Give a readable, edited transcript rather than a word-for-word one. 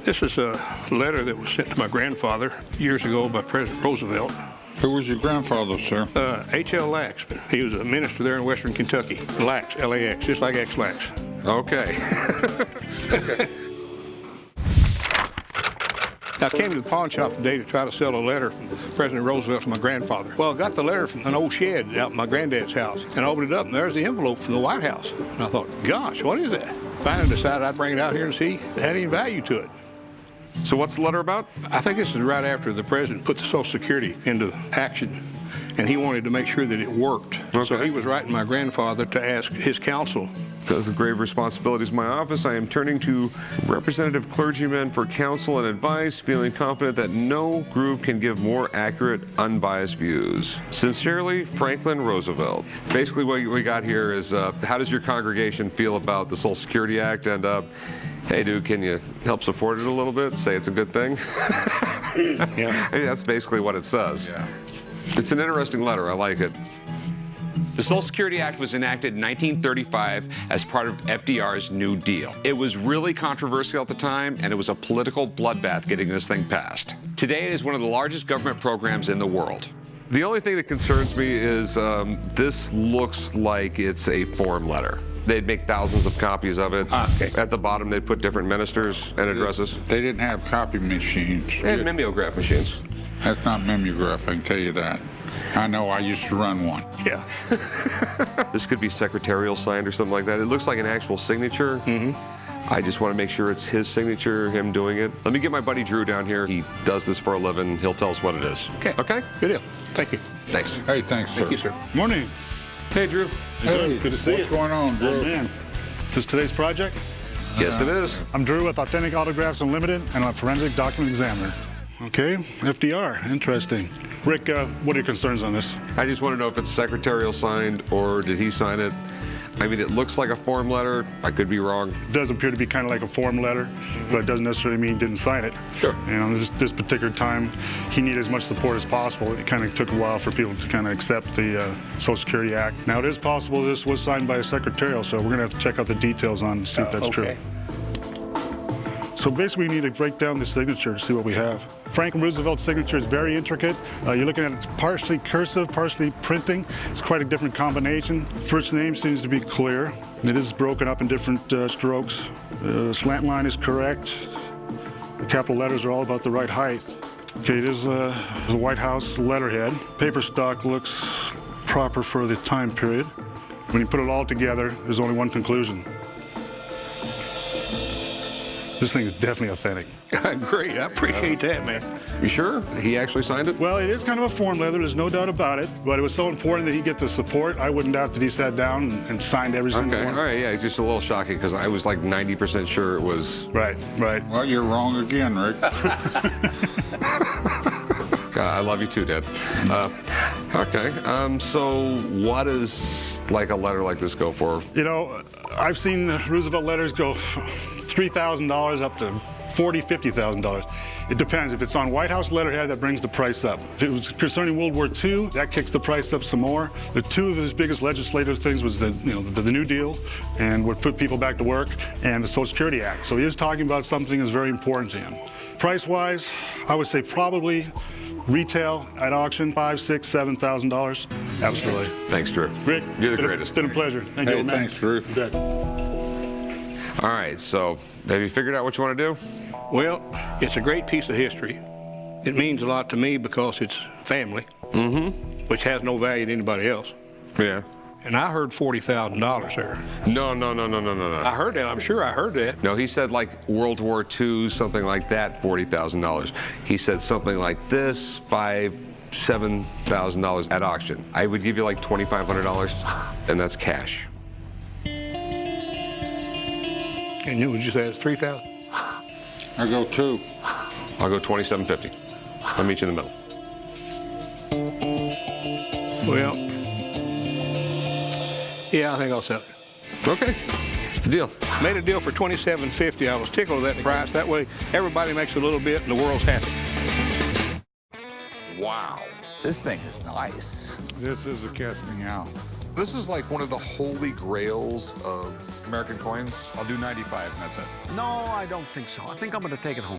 This is a letter that was sent to my grandfather years ago by President Roosevelt. Who was your grandfather, sir? H.L. Lax. He was a minister there in western Kentucky. Lax, L-A-X, just like X-Lax. Okay. I came to the pawn shop today to try to sell a letter from President Roosevelt to my grandfather. Well, I got the letter from an old shed out in my granddad's house, and I opened it up, and there's the envelope from the White House. And I thought, gosh, what is that? Finally decided I'd bring it out here and see if it had any value to it. So what's the letter about? I think this is right after the president put the Social Security into action, and he wanted to make sure that it worked. Okay. So he was writing my grandfather to ask his counsel. Because of grave responsibilities in my office, I am turning to representative clergymen for counsel and advice, feeling confident that no group can give more accurate, unbiased views. Sincerely, Franklin Roosevelt. Basically, what we got here is, how does your congregation feel about the Social Security Act? And, hey, dude, can you help support it a little bit? Say it's a good thing? Yeah. I mean, that's basically what it says. Yeah. It's an interesting letter. I like it. The Social Security Act was enacted in 1935 as part of FDR's New Deal. It was really controversial at the time, and it was a political bloodbath getting this thing passed. Today, it is one of the largest government programs in the world. The only thing that concerns me is this looks like it's a form letter. They'd make thousands of copies of it. Okay. At the bottom, they'd put different ministers and addresses. They didn't have copy machines. They had mimeograph machines. That's not mimeograph, I can tell you that. I know, I used to run one. Yeah. This could be secretarial signed or something like that. It looks like an actual signature. I just want to make sure it's his signature, him doing it. Let me get my buddy Drew down here. He does this for a living. He'll tell us what it is. Okay. Okay? Good deal. Thank you. Thanks. Hey, thanks, sir. Thank you, sir. Morning. Hey, Drew. Hey, Good to see what's you. going on, Drew? Oh, man. Is this today's project? Yes, it is. I'm Drew with Authentic Autographs Unlimited, and I'm a forensic document examiner. Okay, FDR, interesting. Rick, what are your concerns on this? I just want to know if it's secretarial signed or did he sign it? I mean, it looks like a form letter. I could be wrong. It does appear to be kind of like a form letter, but it doesn't necessarily mean he didn't sign it. Sure. You know, this particular time, he needed as much support as possible. It kind of took a while for people to kind of accept the Social Security Act. Now, it is possible this was signed by a secretarial, so we're going to have to check out the details on see if that's Okay. true. So basically, we need to break down the signature to see what we have. Franklin Roosevelt's signature is very intricate. You're looking at it partially cursive, partially printing. It's quite a different combination. First name seems to be clear. It is broken up in different strokes. The slant line is correct. The capital letters are all about the right height. Okay, it is the White House letterhead. Paper stock looks proper for the time period. When you put it all together, there's only one conclusion. This thing is definitely authentic. Great. I appreciate that, man. You sure? He actually signed it? Well, it is kind of a form letter, there's no doubt about it, but it was so important that he get the support. I wouldn't doubt that he sat down and signed every single Okay, all one. right, yeah, it's just a little shocking because I was like 90% sure it was. Right, right. Well, you're wrong again, Rick. I love you too, Dad. Okay, so what does like a letter like this go for? You know, I've seen Roosevelt letters go $3,000 up to $40,000, $50,000. It depends. If it's on White House letterhead, that brings the price up. If it was concerning World War II, that kicks the price up some more. The two of his biggest legislative things was the New Deal and would put people back to work, and the Social Security Act. So he is talking about something that's very important to him. Price-wise, I would say probably retail at auction, $5,000, $6,000, $7,000. Absolutely. Thanks, Drew. Rick, You're the greatest. It's been a pleasure. Thank Hey, you, man. thanks, Drew. You bet. All right, so have you figured out what you want to do? Well, it's a great piece of history. It means a lot to me because it's family, which has no value to anybody else. Yeah. And I heard $40,000 there. No. I heard that. I'm sure I heard that. No, he said like World War II, something like that, $40,000. He said something like this, $5,000, $7,000 at auction. I would give you like $2,500, and that's cash. And you just said it's $3,000. I go two. I'll go $2,750. I'll meet you in the middle. Well, yeah, I think I'll sell it. Okay, it's a deal. Made a deal for $2,750. I was tickled with that price. That way, everybody makes a little bit, and the world's happy. Wow. This thing is nice. This is a casting out. This is like one of the holy grails of American coins. I'll do 95 and that's it. No, I don't think so. I think I'm going to take it home.